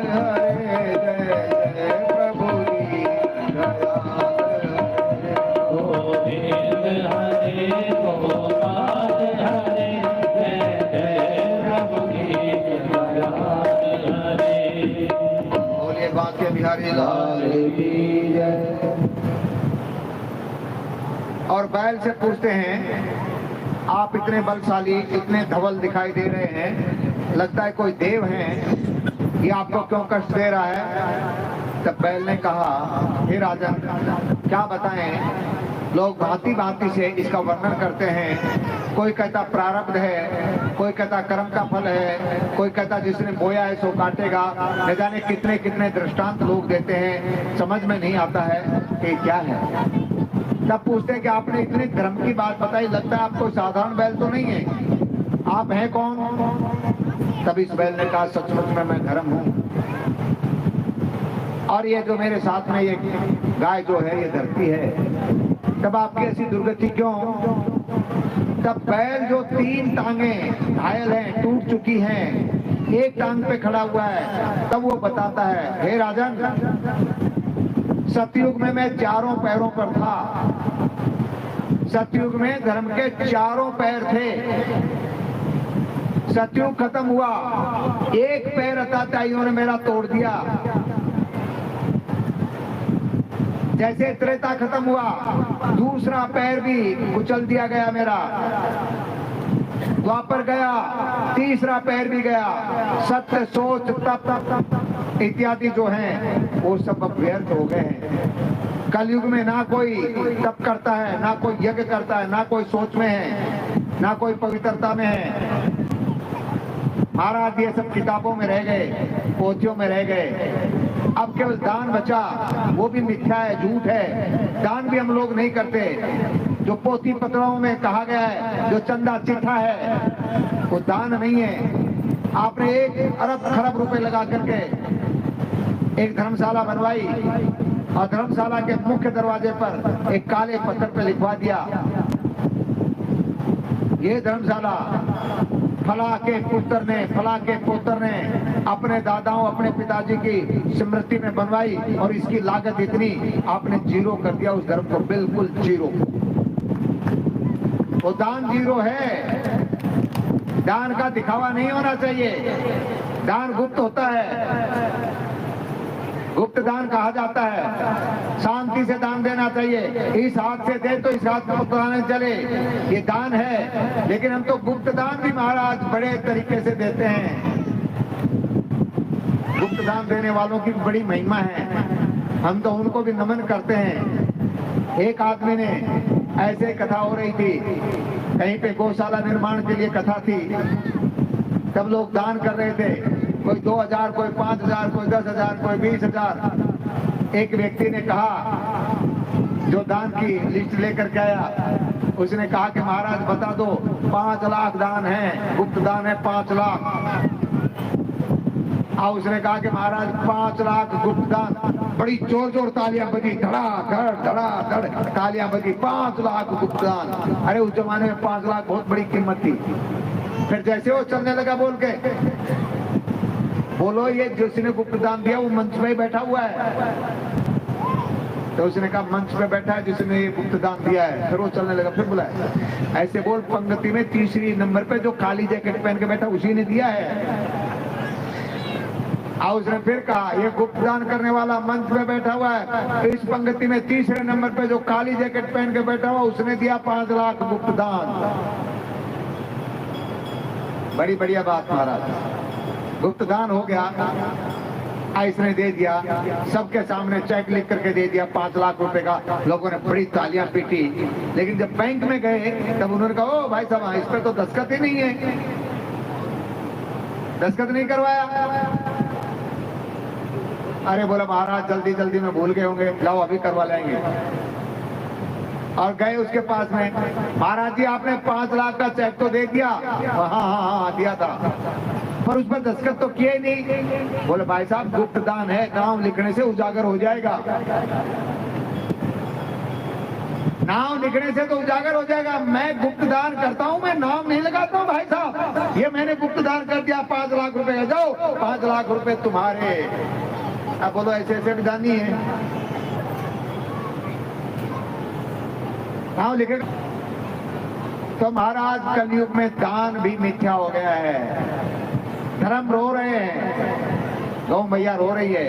हरे जय जय प्रभु दीन दयाल हरे गोविंद हरे गोपाल हरे जय जय प्रभु दीन दयाल हरे। बोलिए बांके बिहारी लाल की जय। और बैल से पूछते हैं आप इतने बलशाली इतने धवल दिखाई दे रहे हैं, लगता है कोई देव है, ये आपको क्यों कष्ट दे रहा है? तब बैल ने कहा हे राजन क्या बताएं, लोग भांति भांति से इसका वर्णन करते हैं। कोई कहता प्रारब्ध है, कोई कहता कर्म का फल है, कोई कहता जिसने बोया है सो काटेगा, न जाने कितने कितने दृष्टांत लोग देते हैं, समझ में नहीं आता है कि क्या है। तब पूछते हैं कि आपने इतनी धर्म की बात बताई, लगता है आप कोई साधारण बैल तो नहीं है, आप हैं कौन? तब इस बैल ने कहा सचमुच में मैं धर्म हूं, और ये जो मेरे साथ में ये गाय जो है ये धरती है। तब आपकी ऐसी दुर्गति क्यों? तब बैल जो 3 टांगे घायल हैं, टूट चुकी हैं, एक टांग पे खड़ा हुआ है, तब वो बताता है हे राजन सतयुग में मैं 4 पैरों पर था। सतयुग में धर्म के 4 पैर थे। सतयुग खत्म हुआ, एक पैर अत्याचारियों ने मेरा तोड़ दिया। जैसे त्रेता खत्म हुआ, दूसरा पैर भी कुचल दिया गया मेरा। द्वापर गया, तीसरा पैर भी गया। सत्य सोच तप इत्यादि जो हैं वो सब अब व्यर्थ हो गए हैं। कलयुग में ना कोई तप करता है, ना कोई यज्ञ करता है, ना कोई सोच में है, ना कोई पवित्रता में है। महाराज ये सब किताबों में रह गए, पोथियों में रह गए। अब केवल दान बचा, वो भी मिथ्या है, झूठ है। दान भी हम लोग नहीं करते। जो पोथी पत्रों में कहा गया है, जो चंदा चिट्ठा है, वो दान नहीं है। आपने 1 अरब खरब रुपए लगा करके एक धर्मशाला बनवाई और धर्मशाला के मुख्य दरवाजे पर एक काले पत्थर पर लिखवा दिया ये धर्मशाला फला के पुत्र ने अपने दादाओं अपने पिताजी की स्मृति में बनवाई और इसकी लागत इतनी, आपने 0 कर दिया उस धर्म को, बिल्कुल 0। वो दान 0 है। दान का दिखावा नहीं होना चाहिए। दान गुप्त होता है, गुप्त दान कहा जाता है। शांति से दान देना चाहिए। इस हाथ से दे तो इस हाथ में उठाने चले, ये दान है। लेकिन हम तो गुप्त दान भी महाराज बड़े तरीके से देते हैं। गुप्त दान देने वालों की बड़ी महिमा है, हम तो उनको भी नमन करते हैं। एक आदमी ने ऐसे कथा हो रही थी, कहीं पे गौशाला निर्माण के लिए कथा थी, तब लोग दान कर रहे थे, कोई 2000, कोई 5000, कोई 10,000, कोई 20,000। एक व्यक्ति ने कहा, जो दान की लिस्ट लेकर के आया, उसने कहा कि महाराज बता दो 5 लाख दान है, गुप्त दान है 5 लाख। और उसने कहा कि महाराज 5 लाख गुप्त दान। बड़ी जोर जोर तालियां बजी, धड़ा धड़ तालियां बजी, 5 लाख गुप्त दान। अरे उस जमाने में 5 लाख बहुत बड़ी कीमत थी। फिर जैसे वो चलने लगा बोल के, बोलो ये जिसने गुप्त दान दिया वो मंच में बैठा हुआ है। तो उसने कहा मंच पे बैठा है जिसने ये गुप्त दान दिया है। फिर वो चलने लगा, फिर बुलाया, ऐसे बोल पंक्ति में 3री नंबर पे जो काली जैकेट पहन के बैठा उसी ने दिया है। और उसने फिर कहा ये गुप्त दान करने वाला मंच में बैठा हुआ है, इस पंक्ति में 3रे नंबर पे जो काली जैकेट पहन के बैठा हुआ उसने दिया 5 लाख गुप्त दान। बड़ी बढ़िया बात महाराज, गुप्त दान हो गया, इसने दे दिया, सबके सामने चेक लिख करके दे दिया 5 लाख रुपए का। लोगों ने बड़ी तालियां पीटी। लेकिन जब बैंक में गए तब उन्होंने कहा ओ भाई साहब इस पे तो दस्तखत ही नहीं है, दस्तखत नहीं करवाया। अरे बोला महाराज जल्दी जल्दी में भूल गए होंगे, लाओ अभी करवा लेंगे। और गए उसके पास में, महाराज जी आपने 5 लाख का चेक तो दे दिया। हाँ दिया था, पर उस पर दस्तखत तो किए ही नहीं। बोले भाई साहब गुप्त दान है, नाम लिखने से उजागर हो जाएगा। नाम लिखने से तो उजागर हो जाएगा। मैं गुप्त दान करता हूं, मैं नाम नहीं लगाता हूं भाई साहब। ये मैंने गुप्त दान कर दिया 5 लाख रुपए का, जाओ 5 लाख रुपए तुम्हारे। अब बोलो ऐसे ऐसे भी दानी है, नाम लिखेगा। तो महाराज कलयुग में दान भी मिथ्या हो गया है। धर्म रो रहे हैं, गौ मैया रो रही है।